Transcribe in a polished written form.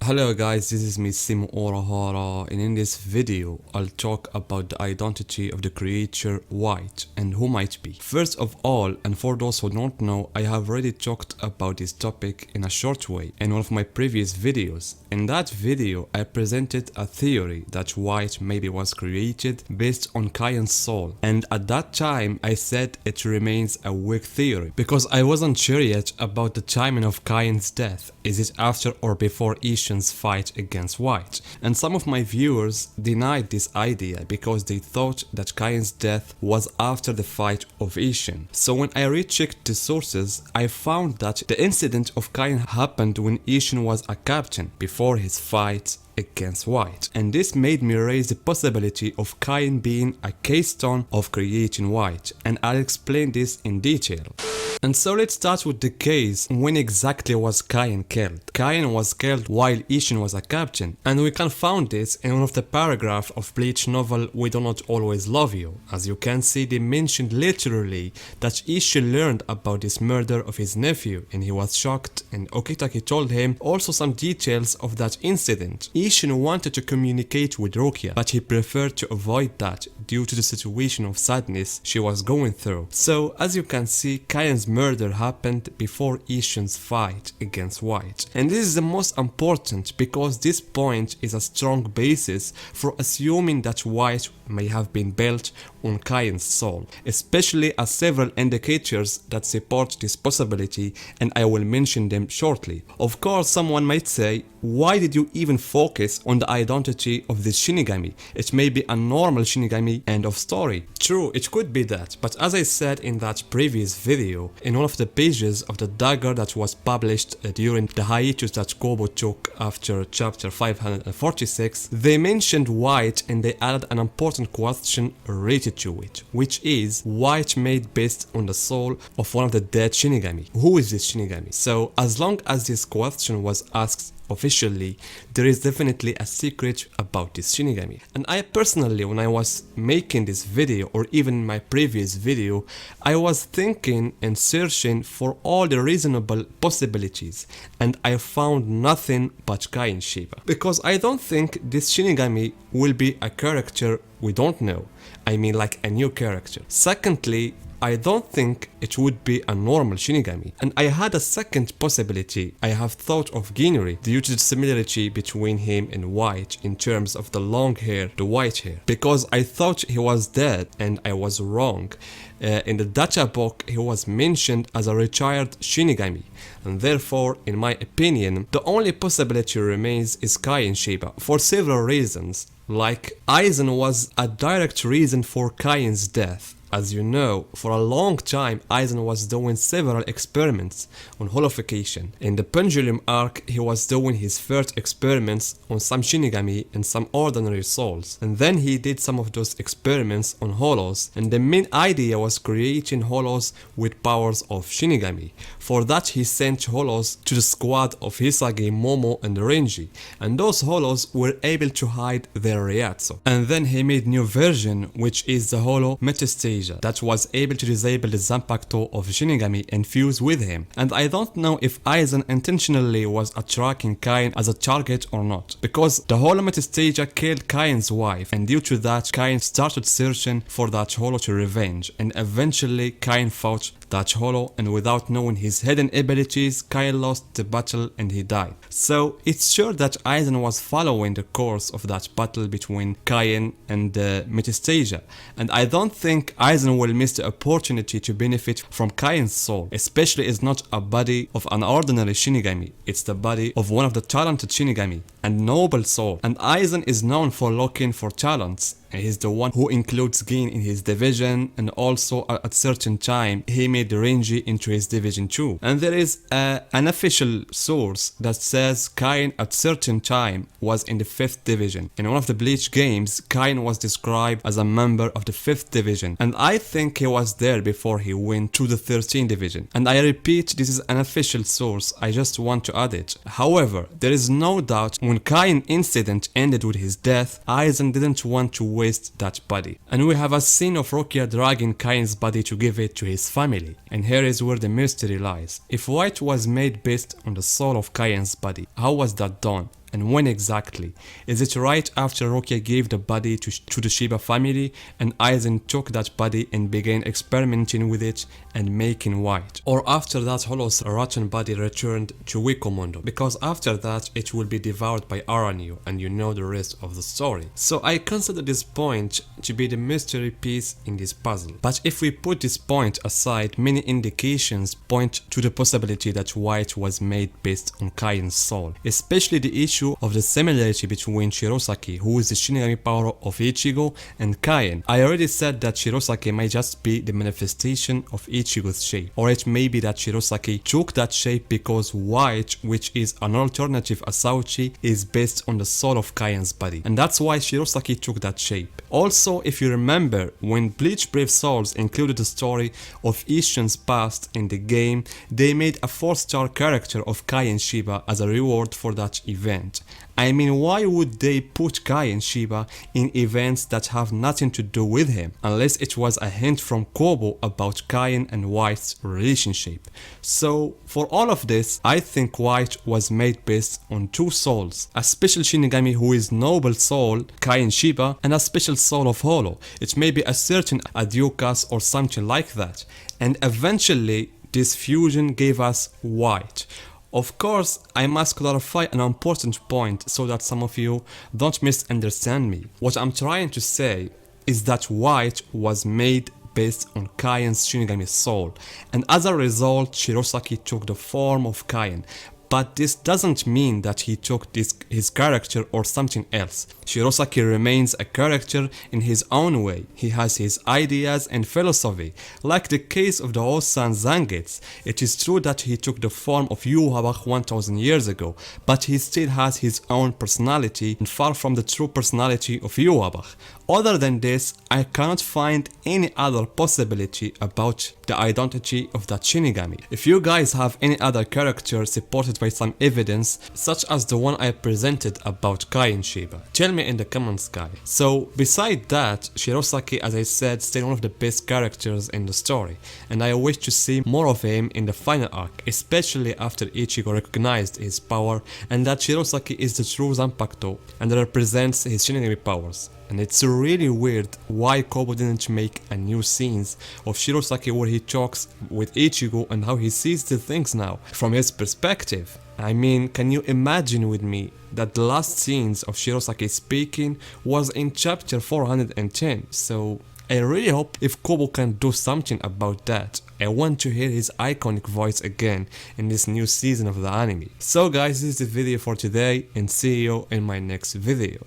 Hello guys, this is me Sim Orahara, and in this video I'll talk about the identity of the creature White and who might be. First of all, and for those who don't know, I have already talked about this topic in a short way in one of my previous videos. In that video I presented a theory that White maybe was created based on Kaien's soul, and at that time I said it remains a weak theory because I wasn't sure yet about the timing of Kaien's death. Is it after or before Ishin's fight against White? And some of my viewers denied this idea because they thought that Kaien's death was after the fight of Ishin. So when I rechecked the sources, I found that the incident of Kaien happened when Ishin was a captain before his fight against White, and this made me raise the possibility of Kaien being a keystone of creating White, and I'll explain this in detail. And so let's start with the case. When exactly was Kaien killed? Kaien was killed while Ishin was a captain, and we can find this in one of the paragraphs of Bleach novel We Do Not Always Love You. As you can see, they mentioned literally that Ishin learned about this murder of his nephew and he was shocked, and Okitake told him also some details of that incident. Ishin wanted to communicate with Rukia, but he preferred to avoid that due to the situation of sadness she was going through. So as you can see, Kaien's murder happened before Ishin's fight against White, and this is the most important because this point is a strong basis for assuming that White may have been built on Kaien's soul, especially as several indicators that support this possibility, and I will mention them shortly. Of course, someone might say, why did you even focus on the identity of this Shinigami? It may be a normal Shinigami, end of story. True, it could be that, but as I said in that previous video, in one of the pages of the dagger that was published during the hiatus that Kobo took after chapter 546, they mentioned White and they added an important question related to it, which is White made based on the soul of one of the dead Shinigami. Who is this Shinigami? So as long as this question was asked officially, there is definitely a secret about this Shinigami. And I personally, when I was making this video or even my previous video, I was thinking and searching for all the reasonable possibilities, and I found nothing but Kaien Shiba, because I don't think this Shinigami will be a character we don't know. I mean, like a new character. Secondly, I don't think it would be a normal Shinigami. And I had a second possibility. I have thought of Ginri due to the similarity between him and White in terms of the long hair, the white hair, because I thought he was dead and I was wrong. In the data book he was mentioned as a retired Shinigami, and therefore in my opinion the only possibility remains is Kaien Shiba for several reasons. Like, Aizen was a direct reason for Kaien's death. As you know, for a long time Aizen was doing several experiments on holification. In the Pendulum arc he was doing his first experiments on some Shinigami and some ordinary souls, and then he did some of those experiments on holos, and the main idea was creating holos with powers of Shinigami. For that he sent holos to the squad of Hisage, Momo and Renji, and those holos were able to hide their Ryatsu. And then he made new version, which is the holo Metastage, that was able to disable the Zanpakuto of Shinigami and fuse with him. And I don't know if Aizen intentionally was attracting Kaien as a target or not, because the holo Metastasia killed Kaien's wife, and due to that Kaien started searching for that holo to revenge, and eventually Kaien fought that holo, and without knowing his hidden abilities, Kaien lost the battle and he died. So it's sure that Aizen was following the course of that battle between Kaien and Metastasia, and I don't think Aizen will miss the opportunity to benefit from Kaien's soul, especially it's not a body of an ordinary Shinigami, it's the body of one of the talented Shinigami and noble soul, and Aizen is known for looking for talents. He's the one who includes Gin in his division, and also at certain time he made Renji into his division too. And there is an official source that says Kaien at certain time was in the 5th division. In one of the Bleach games, Kaien was described as a member of the 5th division, and I think he was there before he went to the 13th division. And I repeat, this is an official source, I just want to add it. However, there is no doubt when Kaien incident ended with his death, Aizen didn't want to waste that body. And we have a scene of Rukia dragging Kaien's body to give it to his family. And here is where the mystery lies. If White was made based on the soul of Kaien's body, how was that done? and when exactly? Is it right after Rukia gave the body to the Shiba family and Aizen took that body and began experimenting with it and making white? Or after that Holo's rotten body returned to Wikomondo? Because after that it will be devoured by Aranyu, and you know the rest of the story. So I consider this point to be the mystery piece in this puzzle. But if we put this point aside, many indications point to the possibility that white was made based on Kaien's soul, especially the issue of the similarity between Shirosaki, who is the Shinigami power of Ichigo, and Kaien. I already said that Shirosaki might just be the manifestation of Ichigo's shape, or it may be that Shirosaki took that shape because white, which is an alternative Asauchi, is based on the soul of Kaien's body, and that's why Shirosaki took that shape. Also, if you remember, when Bleach Brave Souls included the story of Isshun's past in the game, they made a 4-star character of Kaien Shiba as a reward for that event. I mean, why would they put Kaien Shiba in events that have nothing to do with him, unless it was a hint from Kobo about Kaien and White's relationship? So, for all of this, I think White was made based on 2 souls, a special Shinigami who is noble soul, Kaien Shiba, and a special soul of Holo. It may be a certain Adiukas or something like that, and eventually this fusion gave us White. Of course, I must clarify an important point so that some of you don't misunderstand me. What I'm trying to say is that White was made based on Kaien's Shinigami soul, and as a result Shirosaki took the form of Kaien. But this doesn't mean that he took his character or something else. Shirosaki remains a character in his own way. He has his ideas and philosophy, like the case of the Osan Zangetsu. It is true that he took the form of Yhwach 1000 years ago, but he still has his own personality and far from the true personality of Yhwach. Other than this, I cannot find any other possibility about the identity of that Shinigami. If you guys have any other character supported by some evidence, such as the one I presented about Kaien Shiba, tell me in the comments, guys. So, beside that, Shirosaki, as I said, still one of the best characters in the story, and I wish to see more of him in the final arc, especially after Ichigo recognized his power and that Shirosaki is the true Zanpakuto and represents his Shinigami powers. And it's really weird why Kobo didn't make a new scenes of Shirosaki where he talks with Ichigo and how he sees the things now from his perspective. I mean, can you imagine with me that the last scenes of Shirosaki speaking was in chapter 410, so I really hope if Kobo can do something about that. I want to hear his iconic voice again in this new season of the anime. So guys, this is the video for today, and see you in my next video.